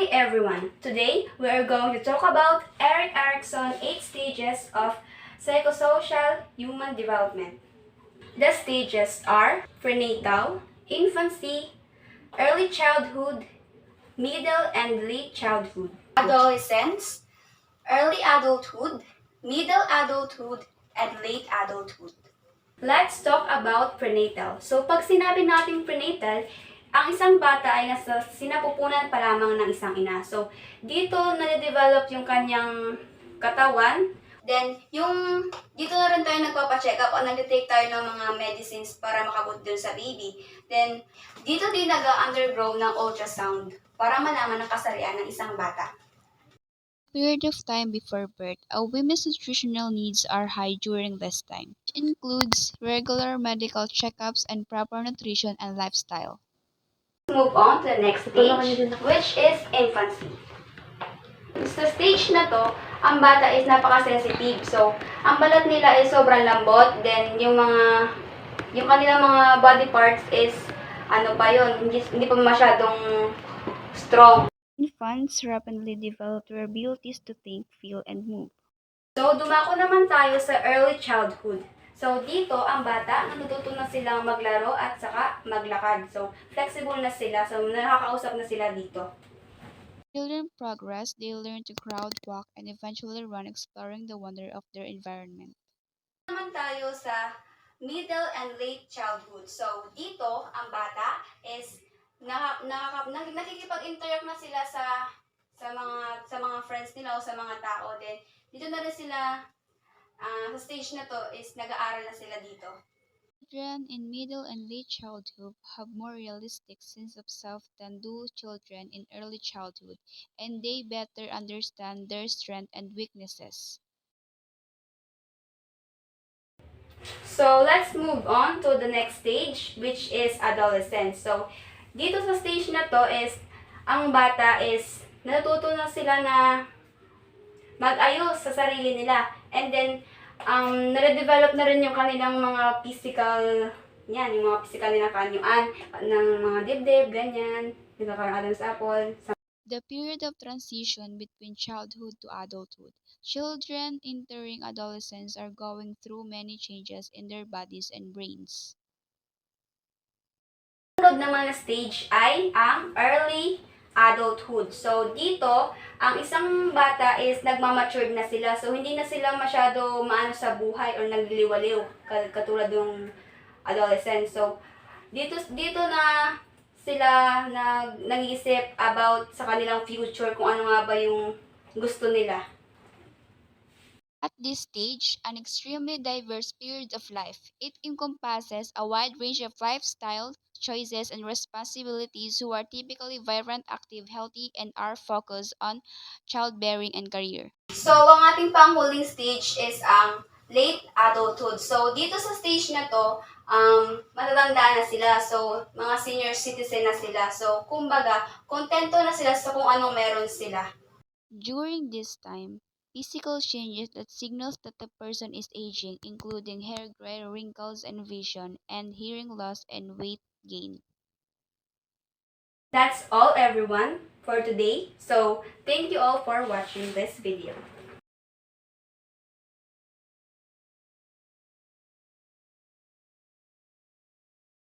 Hi everyone! Today we are going to talk about Erik Erikson's 8 stages of psychosocial human development. The stages are prenatal, infancy, early childhood, middle and late childhood, adolescence, early adulthood, middle adulthood, and late adulthood. Let's talk about prenatal. So, pag sinabi natin prenatal, ang isang bata ay nasa sinapupunan pa lamang ng isang ina. So, dito nade-develop yung kanyang katawan. Then, dito na rin tayo nagpapacheck up o nag-take tayo ng mga medicines para makabot dun sa baby. Then, dito din nag-undergo ng ultrasound para malaman ang kasarian ng isang bata. Period of time before birth, a woman's nutritional needs are high during this time. It includes regular medical checkups and proper nutrition and lifestyle. Move on to the next stage, which is infancy. Sa stage na to, ang bata is napaka-sensitive. So, ang balat nila is sobrang lambot. Then, yung kanilang mga body parts is, hindi pa masyadong strong. Infants rapidly develop their abilities to think, feel, and move. So, dumako naman tayo sa early childhood. So, dito, ang bata, natututo na silang maglaro at saka maglakad. So, flexible na sila. So, nakakausap na sila dito. Children progress, they learn to crowd walk and eventually run, exploring the wonder of their environment. Naman tayo sa middle and late childhood. So, dito, ang bata is nakikipag-interact na sila sa mga friends nila o sa mga tao. Then, dito na rin sila, sa stage na to is nag-aaral na sila dito. Children in middle and late childhood have more realistic sense of self than do children in early childhood, and they better understand their strengths and weaknesses. So, let's move on to the next stage, which is adolescence. So, dito sa stage na to is, ang bata is, natututo na sila na mag-ayos sa sarili nila. And then, nare-develop na rin yung kanilang mga physical, yung mga physical nilang kanyuan, ng mga dibdib, ganyan, nagkakaroon Adam's apple. The period of transition between childhood to adulthood. Children entering adolescence are going through many changes in their bodies and brains. Sunod naman na stage ay ang early adulthood. So, dito, ang isang bata is nagmamature na sila. So, hindi na sila masyado maano sa buhay or nagliliwaliw katulad ng adolescent. So, dito na sila nag-iisip about sa kanilang future, kung ano nga ba yung gusto nila. At this stage, an extremely diverse period of life. It encompasses a wide range of lifestyle choices and responsibilities who are typically vibrant, active, healthy, and are focused on childbearing and career. So, ang ating panghuling stage is ang late adulthood. So, dito sa stage na to, matatanda na sila. So, mga senior citizen na sila. So, kumbaga, kontento na sila sa kung anong meron sila. During this time, physical changes that signals that the person is aging, including hair gray, wrinkles and vision, and hearing loss and weight gain. That's all everyone for today. So, thank you all for watching this video.